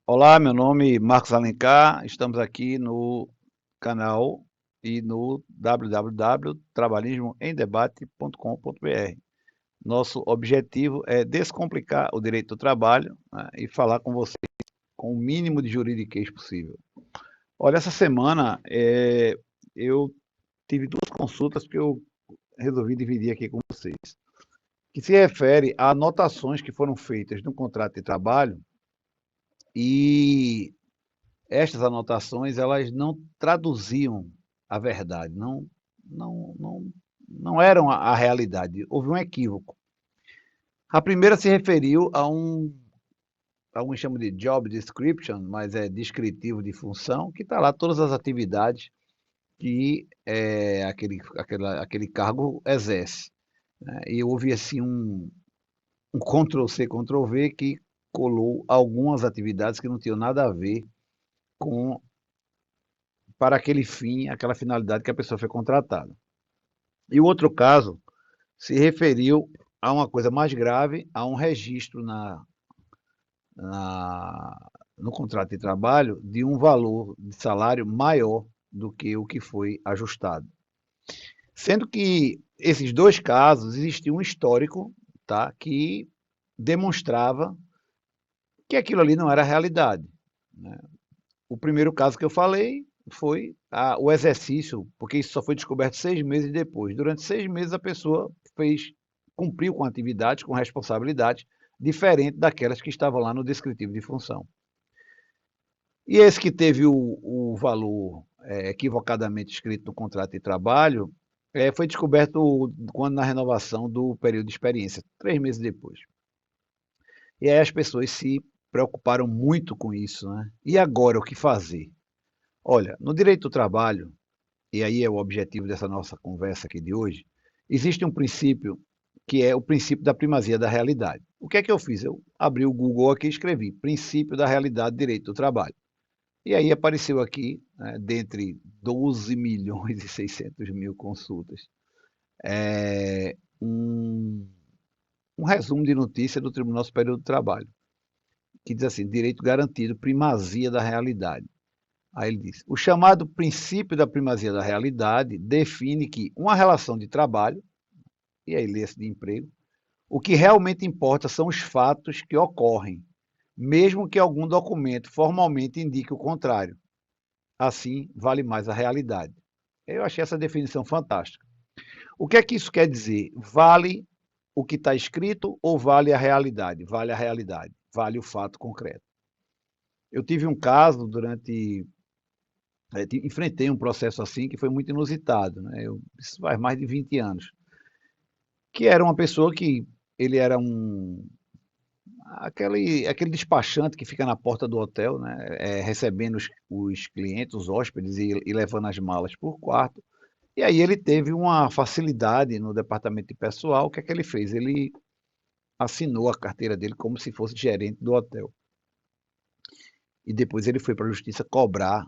Olá, meu nome é Marcos Alencar, estamos aqui no canal e no www.trabalhismoemdebate.com.br. Nosso objetivo é descomplicar o direito do trabalho, né, e falar com você com o mínimo de juridiquês possível. Olha, essa semana eu tive duas consultas que eu resolvi dividir aqui com vocês, que se refere a anotações que foram feitas no contrato de trabalho e estas anotações elas não traduziam a verdade, não eram a realidade. Houve um equívoco. A primeira se referiu alguns chamam de job description, mas é descritivo de função, que está lá todas as atividades que aquele cargo exerce, né? E houve assim um Ctrl-C, Ctrl-V que colou algumas atividades que não tinham nada a ver com para aquele fim, aquela finalidade que a pessoa foi contratada. E o outro caso se referiu a uma coisa mais grave, a um registro no contrato de trabalho de um valor de salário maior do que o que foi ajustado. Sendo que esses dois casos existia um histórico, tá, que demonstrava que aquilo ali não era realidade, né? O primeiro caso que eu falei foi o exercício, porque isso só foi descoberto 6 meses depois. Durante 6 meses a pessoa cumpriu com atividades, com responsabilidades, diferente daquelas que estavam lá no descritivo de função. E esse que teve o valor equivocadamente escrito no contrato de trabalho, foi descoberto quando na renovação do período de experiência, 3 meses depois. E aí as pessoas se preocuparam muito com isso, né? E agora o que fazer? Olha, no direito do trabalho, e aí é o objetivo dessa nossa conversa aqui de hoje, existe um princípio que é o princípio da primazia da realidade. O que é que eu fiz? Eu abri o Google aqui e escrevi princípio da realidade do direito do trabalho. E aí apareceu aqui, né, dentre 12 milhões e 600 mil consultas, um resumo de notícia do Tribunal Superior do Trabalho, que diz assim, direito garantido, primazia da realidade. Aí ele diz: o chamado princípio da primazia da realidade define que uma relação de trabalho, e aí lê-se de emprego, o que realmente importa são os fatos que ocorrem, mesmo que algum documento formalmente indique o contrário. Assim, vale mais a realidade. Eu achei essa definição fantástica. O que é que isso quer dizer? Vale o que está escrito ou vale a realidade? Vale a realidade, vale o fato concreto. Eu tive um caso enfrentei um processo assim que foi muito inusitado, né? Isso faz mais de 20 anos, que era uma pessoa que ele era aquele despachante que fica na porta do hotel, né? Recebendo os clientes, os hóspedes e levando as malas por quarto. E aí ele teve uma facilidade no departamento de pessoal. O que é que ele fez? Ele assinou a carteira dele como se fosse gerente do hotel. E depois ele foi para a justiça cobrar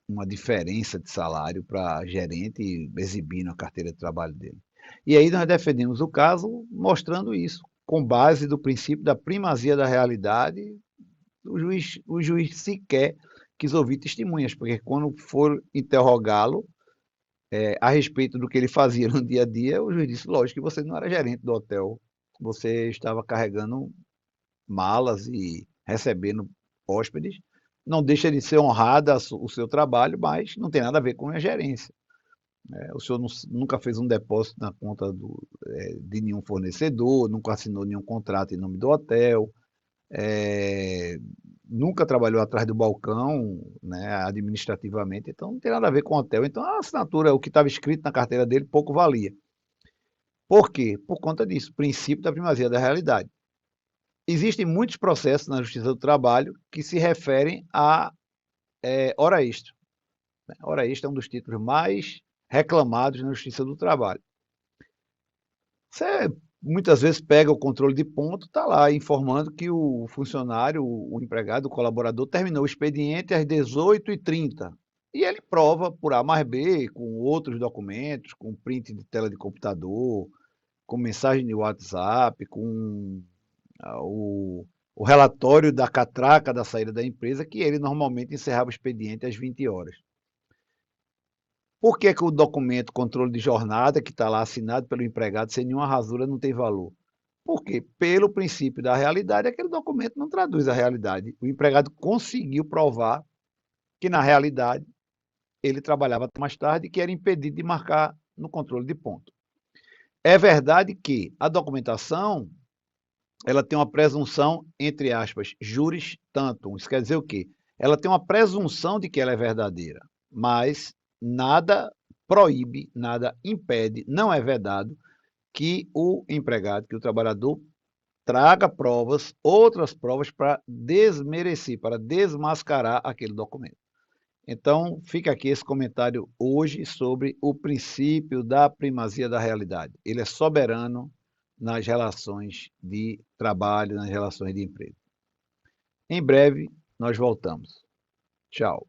uma diferença de salário para gerente, exibindo a carteira de trabalho dele. E aí nós defendemos o caso mostrando isso, com base do princípio da primazia da realidade. O juiz sequer quis ouvir testemunhas, porque quando for interrogá-lo a respeito do que ele fazia no dia a dia, o juiz disse, lógico que você não era gerente do hotel, você estava carregando malas e recebendo hóspedes, não deixa de ser honrada o seu trabalho, mas não tem nada a ver com a gerência. O senhor nunca fez um depósito na conta de nenhum fornecedor, nunca assinou nenhum contrato em nome do hotel, é, nunca trabalhou atrás do balcão, né, administrativamente, então não tem nada a ver com o hotel. Então a assinatura, o que estava escrito na carteira dele, pouco valia. Por quê? Por conta disso, princípio da primazia da realidade. Existem muitos processos na Justiça do Trabalho que se referem a hora extra. Hora extra é um dos títulos mais reclamados na Justiça do Trabalho. Você muitas vezes pega o controle de ponto, está lá informando que o funcionário, o empregado, o colaborador terminou o expediente às 18h30. E ele prova por A mais B, com outros documentos, com print de tela de computador, com mensagem de WhatsApp, com o o relatório da catraca da saída da empresa, que ele normalmente encerrava o expediente às 20 horas. Por que que o documento controle de jornada, que está lá assinado pelo empregado sem nenhuma rasura, não tem valor? Porque, pelo princípio da realidade, aquele documento não traduz a realidade. O empregado conseguiu provar que, na realidade, ele trabalhava até mais tarde e que era impedido de marcar no controle de ponto. É verdade que a documentação ela tem uma presunção, entre aspas, juris tantum. Isso quer dizer o quê? Ela tem uma presunção de que ela é verdadeira, mas nada proíbe, nada impede, não é vedado que o empregado, que o trabalhador traga provas, outras provas para desmerecer, para desmascarar aquele documento. Então, fica aqui esse comentário hoje sobre o princípio da primazia da realidade. Ele é soberano nas relações de trabalho, nas relações de emprego. Em breve, nós voltamos. Tchau.